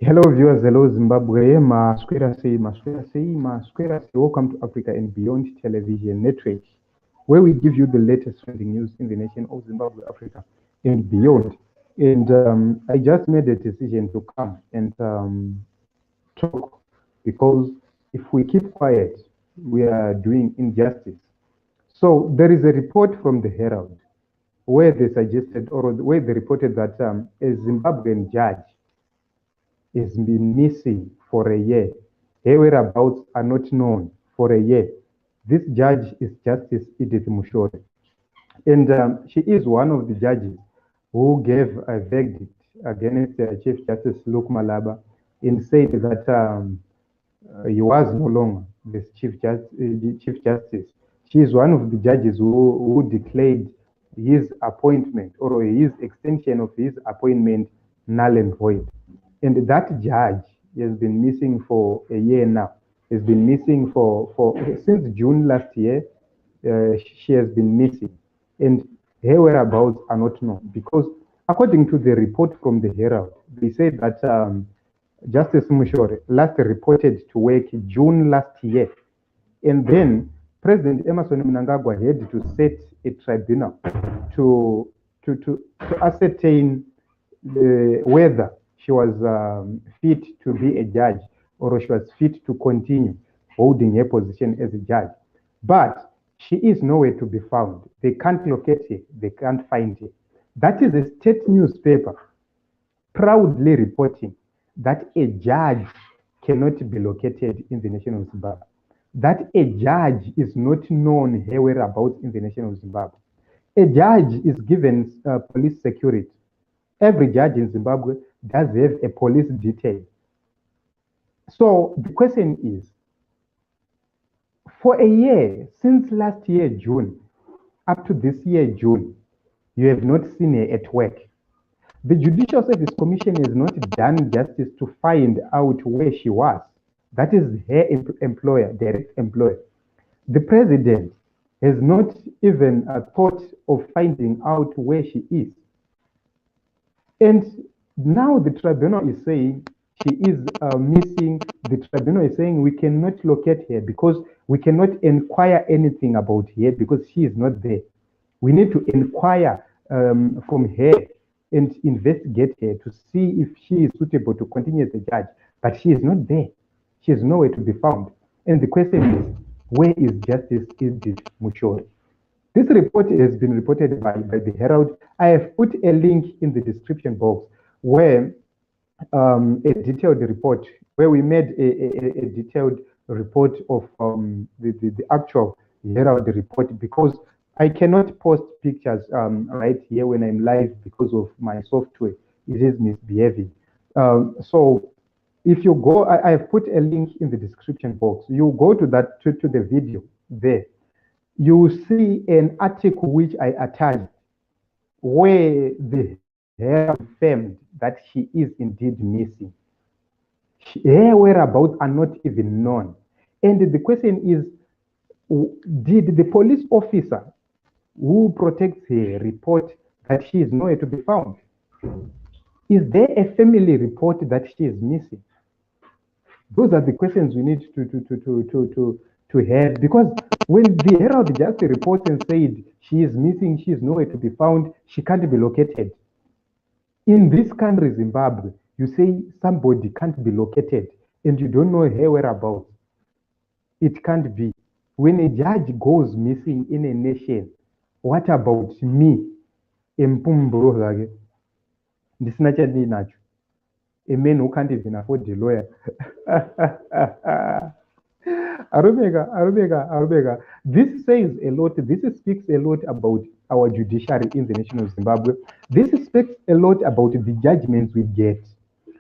Hello viewers, hello Zimbabwe, Masquerasi. Welcome to Africa and Beyond Television Network, where we give you the latest trending news in the nation of Zimbabwe, Africa and beyond. And I just made a decision to come and talk because if we keep quiet, we are doing injustice. So there is a report from the Herald where they suggested or where they reported that a Zimbabwean judge has been missing for a year. Her whereabouts are not known for a year. This judge is Justice Edith Mushore. And she is one of the judges who gave a verdict against Chief Justice Luke Malaba and said that he was no longer the Chief Justice. She is one of the judges who declared his appointment or his extension of his appointment null and void. And that judge has been missing for a year now. Has been missing for since June last year. She has been missing, and her whereabouts are not known because, according to the report from the Herald, they said that Justice Mushore last reported to work June last year, and then President Emerson Mnangagwa had to set a tribunal to ascertain whether she was fit to be a judge or she was fit to continue holding her position as a judge. But she is nowhere to be found. They can't locate her. They can't find her. That is a state newspaper proudly reporting that a judge cannot be located in the nation of Zimbabwe. That a judge is not known her whereabouts in the nation of Zimbabwe. A judge is given police security. Every judge in Zimbabwe does have a police detail. So the question is, for a year, since last year, June, up to this year, June, you have not seen her at work. The Judicial Service Commission has not done justice to find out where she was. That is her employer, direct employer. The president has not even thought of finding out where she is. And now the tribunal is saying she is missing. The tribunal is saying we cannot locate her because we cannot inquire anything about her because she is not there. We need to inquire from her and investigate her to see if she is suitable to continue as a judge. But she is not there. She is nowhere to be found. And the question is, where is Justice Edith Mushore? This report has been reported by the Herald. I have put a link in the description box where a detailed report, where we made a detailed report of the actual Herald report, because I cannot post pictures right here when I'm live because of my software. It is misbehaving. So if you go, I have put a link in the description box. You go to that to the video there. You see an article which I attached where the Herald confirmed that she is indeed missing. Her whereabouts are not even known. And the question is, did the police officer who protects her report that she is nowhere to be found? Is there a family report that she is missing? Those are the questions we need to have, because when the Herald just reports and said she is missing, she is nowhere to be found, she can't be located. In this country, Zimbabwe, you say somebody can't be located and you don't know her whereabouts. It can't be. When a judge goes missing in a nation, what about me? A man who can't even afford a lawyer. Arubega. This says a lot. This speaks a lot about our judiciary in the nation of Zimbabwe. This speaks a lot about the judgments we get.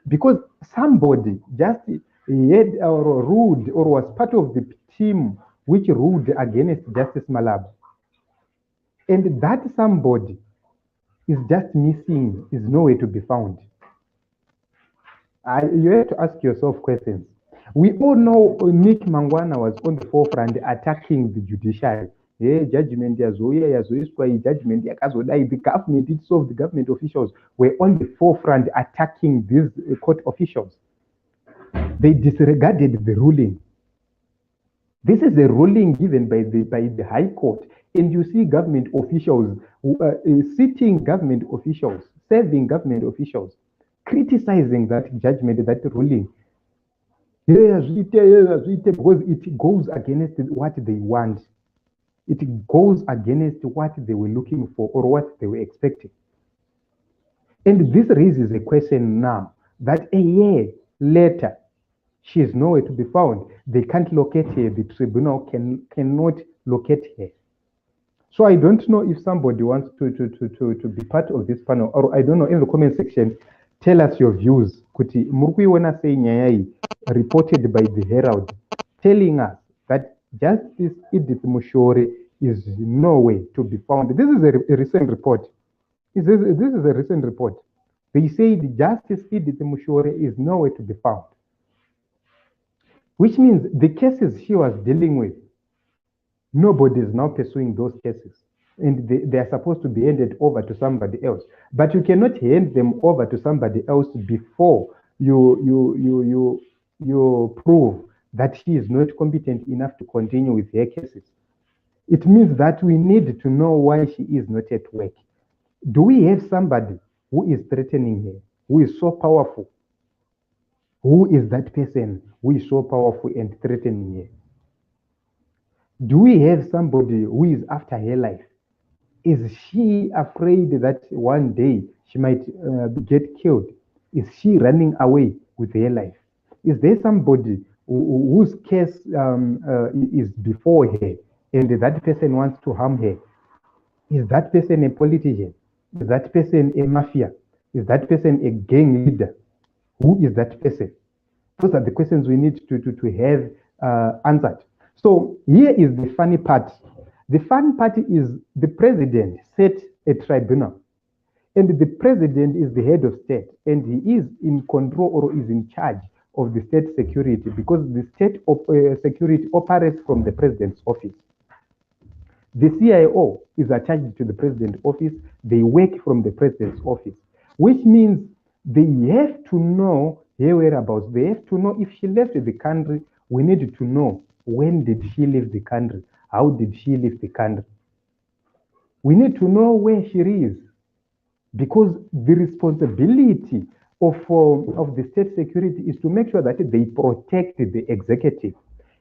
Because somebody just had or ruled or was part of the team which ruled against Justice Malaba. And that somebody is just missing, is nowhere to be found. You have to ask yourself questions. We all know Nick Mangwana was on the forefront attacking the judiciary. Judgment judgment the government itself, the government officials were on the forefront attacking these court officials. They disregarded the ruling. This is a ruling given by the High Court, and you see government officials, sitting government officials, serving government officials, criticizing that judgment, that ruling. Because it goes against what they want. It goes against what they were looking for or what they were expecting. And this raises a question now that a year later, she is nowhere to be found. They can't locate her. The tribunal cannot locate her. So I don't know if somebody wants to be part of this panel, or I don't know, in the comment section, tell us your views. Kuti murukui wana say nyayai reported by the Herald, telling us that Justice Edith Mushore is nowhere to be found. This is a recent report. This is a recent report. They say the Justice Edith Mushore is nowhere to be found, which means the cases she was dealing with, nobody is now pursuing those cases, and they are supposed to be handed over to somebody else. But you cannot hand them over to somebody else before you prove that she is not competent enough to continue with her cases. It means that we need to know why she is not at work. Do we have somebody who is threatening her, who is so powerful? Who is that person who is so powerful and threatening her? Do we have somebody who is after her life? Is she afraid that one day she might get killed? Is she running away with her life? Is there somebody whose case is before her and that person wants to harm her? Is that person a politician? Is that person a mafia? Is that person a gang leader? Who is that person? Those are the questions we need to have answered. So here is the funny part. The fun part is the president set a tribunal, and the president is the head of state, and he is in control or is in charge of the state security, because the state security operates from the president's office. The CIO is attached to the president's office. They work from the president's office, which means they have to know her whereabouts. They have to know if she left the country. We need to know, when did she leave the country? How did she leave the country? We need to know where she is, because the responsibility of the state security is to make sure that they protect the executive.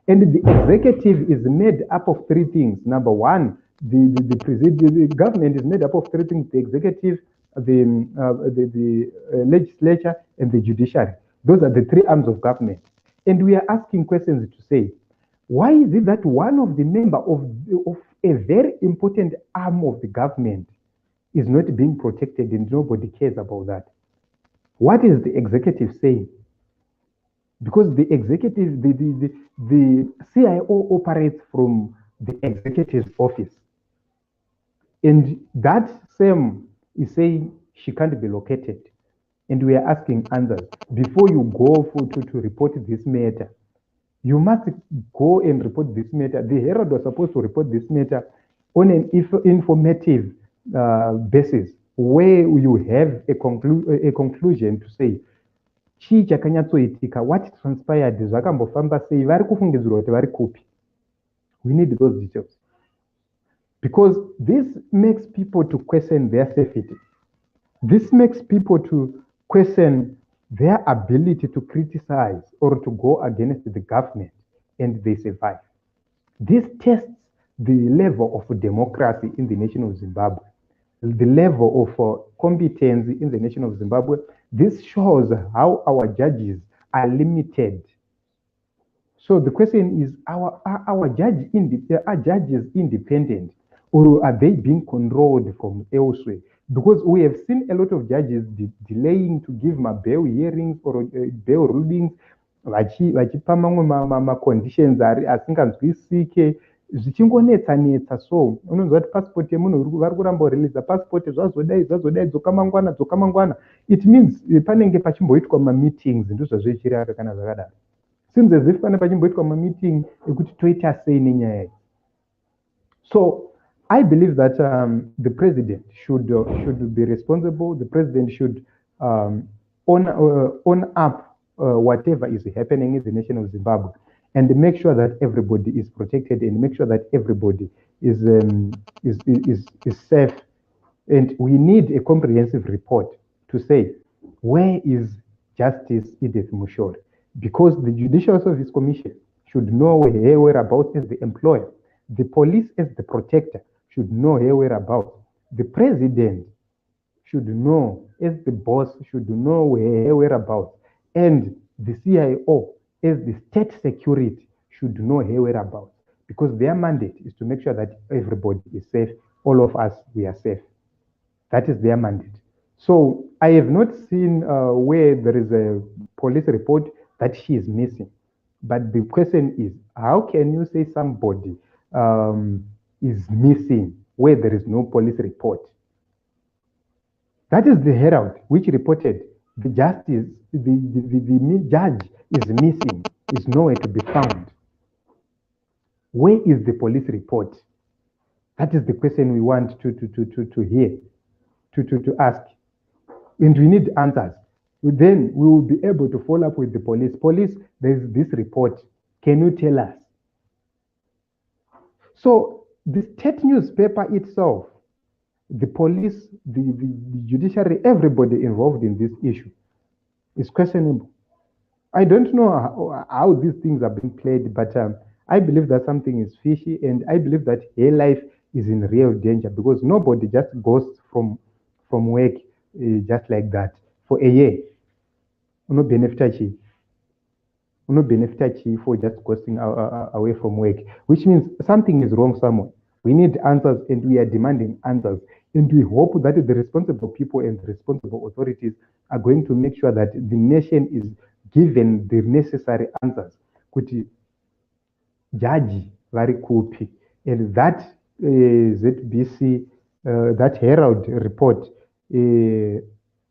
And the executive is made up of three things. Number one, the government is made up of three things: the executive, the legislature, and the judiciary. Those are the three arms of government. And we are asking questions to say, why is it that one of the members of a very important arm of the government is not being protected and nobody cares about that? What is the executive saying? Because the executive, the CIO operates from the executive's office. And that same is saying she can't be located. And we are asking answers. Before you go to report this matter, you must go and report this matter. The Herald was supposed to report this matter on an informative basis, where you have a conclusion to say, chii chakanyatsoitika, what transpired, zvakambofamba sei, vari kufungidzirwa kuti vari kupi. We need those details, because this makes people to question their safety. This makes people to question their ability to criticize or to go against the government, and they survive. This tests the level of democracy in the nation of Zimbabwe, the level of competence in the nation of Zimbabwe. This shows how our judges are limited. So the question is, are our judges independent, or are they being controlled from elsewhere? Because we have seen a lot of judges delaying to give bail hearings or bail rulings, vachipa mamwe conditions asinganzwisike, zvichingonetsa. So unonzwa kuti passport yemunhu vari kuramba kureleasa passport, zvazodai dzoka mangwana. It means panenge pachimboitwa meetings, ndizvo zvichiraka kana zvakadaro. Seems as if pane pachimboitwa meeting ekuti toita sei nenyaya. So I believe that the president should be responsible. The president should own up whatever is happening in the nation of Zimbabwe, and make sure that everybody is protected, and make sure that everybody is safe. And we need a comprehensive report to say, where is Justice Edith Mushore? Because the Judicial Service Commission should know her whereabouts as the employer. The police as the protector should know her whereabouts. The president should know, as the boss, should know her whereabouts. And the CIO, as the state security, should know her whereabouts. Because their mandate is to make sure that everybody is safe. All of us, we are safe. That is their mandate. So I have not seen where there is a police report that she is missing. But the question is, how can you say somebody is missing where there is no police report? That is the Herald, which reported the justice, the judge is missing, is nowhere to be found. Where is the police report? That is the question we want to hear, to ask. And we need answers. Then we will be able to follow up with the police. Police, there's this report. Can you tell us? So the state newspaper itself, the police, the judiciary, everybody involved in this issue is questionable. I don't know how these things are being played, but I believe that something is fishy, and I believe that her life is in real danger, because nobody just goes from work just like that for a year. No benefit for just going away from work, which means something is wrong somewhere. We need answers, and we are demanding answers. And we hope that the responsible people and the responsible authorities are going to make sure that the nation is given the necessary answers. Kuti Jaji vari kupi, and that ZBC, that Herald report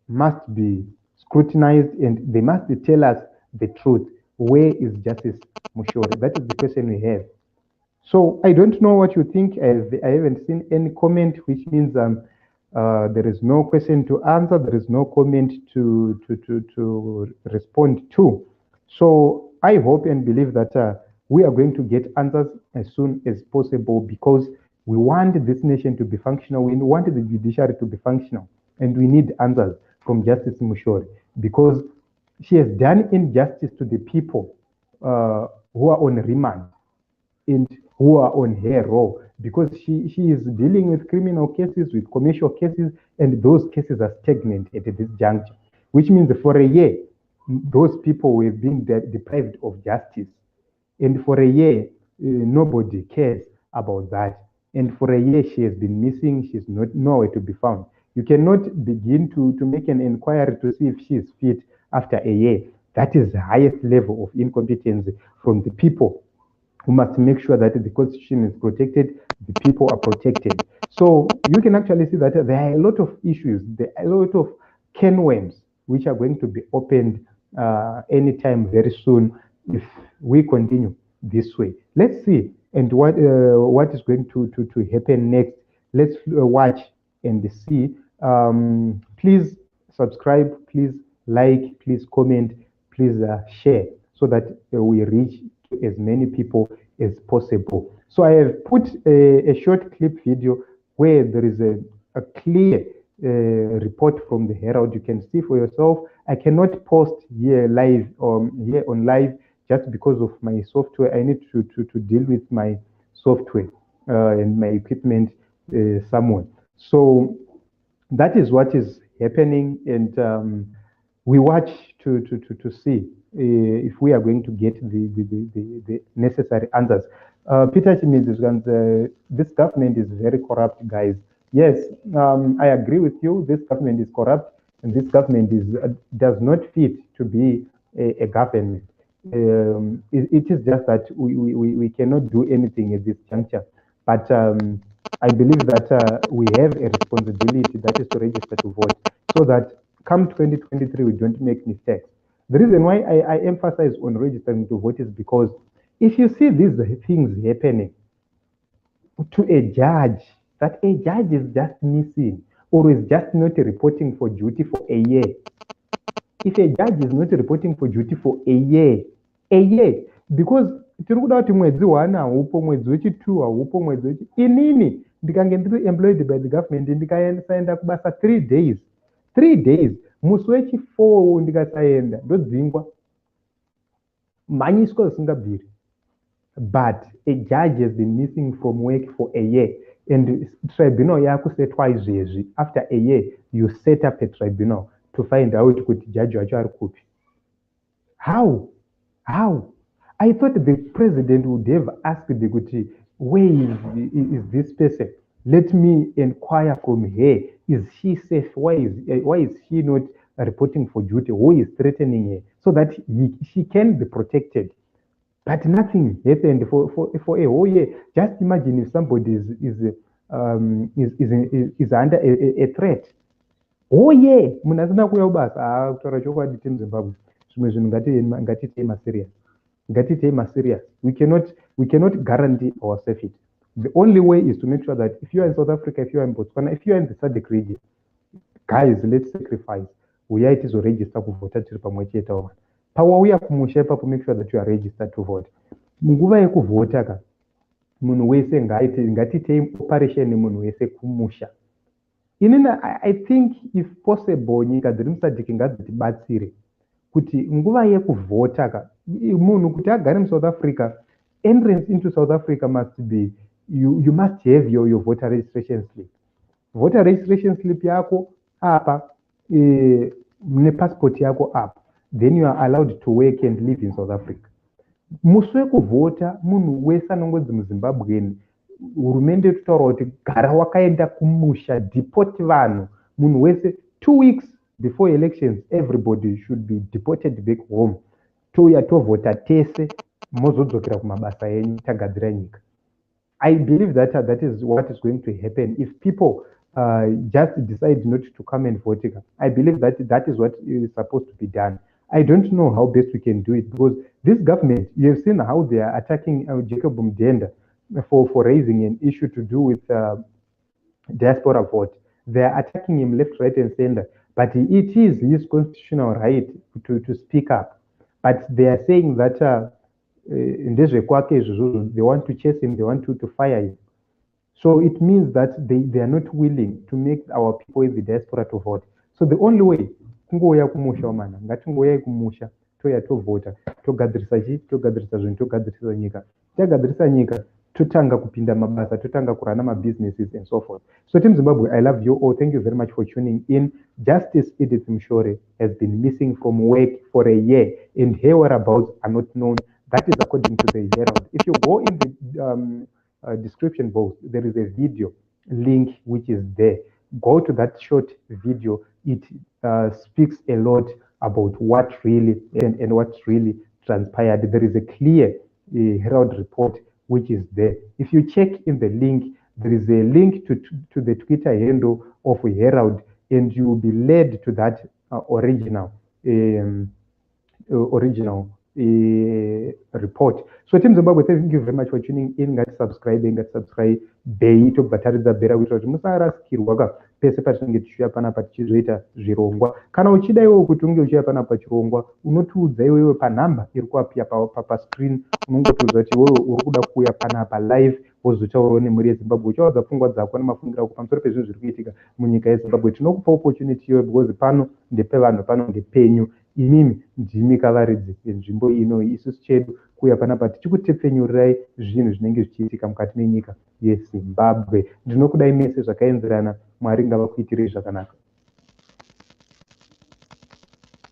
must be scrutinized, and they must tell us the truth. Where is Justice Mushore? That is the question we have. So I don't know what you think. I haven't seen any comment, which means there is no question to answer. There is no comment to respond to. So I hope and believe that we are going to get answers as soon as possible, because we want this nation to be functional. We want the judiciary to be functional, and we need answers from Justice Mushore, because she has done injustice to the people who are on remand and who are on her roll, because she is dealing with criminal cases, with commercial cases, and those cases are stagnant at this juncture, which means for a year, those people were being deprived of justice. And for a year, nobody cares about that. And for a year, she has been missing. She's not nowhere to be found. You cannot begin to make an inquiry to see if she is fit after a year. That is the highest level of incompetence from the people, who must make sure that the constitution is protected, the people are protected. So you can actually see that there are a lot of issues, there are a lot of can worms which are going to be opened anytime very soon if we continue this way. Let's see, and what is going to happen next. Let's watch and see. Please subscribe, please like, please comment, please share, so that we reach as many people as possible. So I have put a short clip video where there is a clear report from the Herald. You can see for yourself. I cannot post here live here on live just because of my software. I need to deal with my software and my equipment somewhere. So that is what is happening, and we watch to see if we are going to get the necessary answers. Peter Chamisa, this government is very corrupt, guys. Yes, I agree with you. This government is corrupt, and this government does not fit to be a government. It is just that we cannot do anything at this juncture. But I believe that we have a responsibility, that is to register to vote, so that come 2023 we don't make mistakes. The reason why I emphasize on registering to vote is because if you see these things happening to a judge, that a judge is just missing or is just not reporting for duty for a year, if a judge is not reporting for duty for a year, because tiri kuda kuti mwedzi 1 haupo, mwedzi wechi2 haupo, mwedzi wechi, inini ndikange ndiri employed by the government ndikasaenda kubasa 3 days, musi wechi4 ndikasaenda ndodzingwa, mhanyiswa zvisingabviri. But a judge has been missing from work for a year, and tribunal yakusetwa izvezvi. After a year you set up a tribunal to find out kuti judge wacho ari kupi. How? I thought the president would have asked kuti, where is this person? Let me inquire from her. Is she safe? Why is she not reporting for duty? Who is threatening her? So that she can be protected. But nothing happened for a whole year. Just imagine if somebody is under a threat. Oh yeah, munazina kuya ubasa kutaura chokwadi team Zimbabwe. Zvimwe zvinhu ngatitema serious. We cannot guarantee our safety. The only way is to make sure that if you are in South Africa, if you are in Botswana, if you are in the SADC region, guys, let's sacrifice. Uyai tizo register kuvota tiri pamwe chete wana. Pawauya kumusha ipapo, make sure that you are registered to vote. Munguva yekuvota ka munhu wese ngatitei operation nemunhu wese kumusha. I think if possible nyika dziri muSADC ngadzitibatsire kuti nguva yekuvota ka munhu kuti agare muSouth Africa, entrance into South Africa must be, you must have your voter registration slip. Voter registration slip yako apa, ne passport yako apa. Then you are allowed to work and live in South Africa. Musi wekuvota munhu wese anongodzi muZimbabweni, hurumende tutaura kuti gara wakaenda kumusha, deport vanhu. Munhu wese 2 weeks before elections, everybody should be deported back home. Touya tovota tese, mozodzokera kumabasa enyu, tagadzira nyika. I believe that is what is going to happen if people just decide not to come and vote. I believe that is what is supposed to be done. I don't know how best we can do it, because this government, you have seen how they are attacking Jacob Mdenda for raising an issue to do with diaspora vote. They are attacking him left, right, and center. But it is his constitutional right to speak up. But they are saying that they want to chase him, they want to fire him. So it means that they are not willing to make our people in the diaspora to vote. So the only way, kungoya kumusha mana, ngatingoya kumusha, toya tovota, togadzirisa zvinhu, togadzirisa nyika. Tagadzirisa nyika, totanga kupinda mabasa, totanga kurana ma-businesses and so forth. So Team Zimbabwe, I love you all. Thank you very much for tuning in. Justice Edith Mushore has been missing from work for a year, and her whereabouts are not known. That is according to the Herald. If you go in the description box, there is a video link which is there. Go to that short video. It speaks a lot about what really and what really transpired. There is a clear Herald report which is there. If you check in the link, there is a link to the Twitter handle of Herald, and you will be led to that original report. So Team Zimbabwe, thank you very much for tuning in. Subscribe bei tobvataridza bhera kuitira kuti musarasikirwa pese patinenge tichiuya panapa tichizoita zvirongwa. Kana uchida iwewe kuti unge uchiuya panapa chirongwa, unotiudza iwewe panhamba iri kuapia pascreen. Unongotiudza kuti iwewe uri kuda kuuya panapa live, wozotaurawo nemhuri yeZimbabwe uchivaudza pfungwa dzako nemafungiro ako pamusoro pezvinhu zviri kuitika munyika yeZimbabwe. Tinokupa opportunity iyoyo because pano ndepevanhu, pano ndepenyu. Imimi ndimi kavaridzi nzvimbo ino, isusu chedu kuya panapa tichikutepfenyurirai zvinhu zvinenge zvichiitika mukati menyika yeZimbabwe. Ndinokudai mese zvakaenzerana. Mwari ngavakuitirei zvakanaka.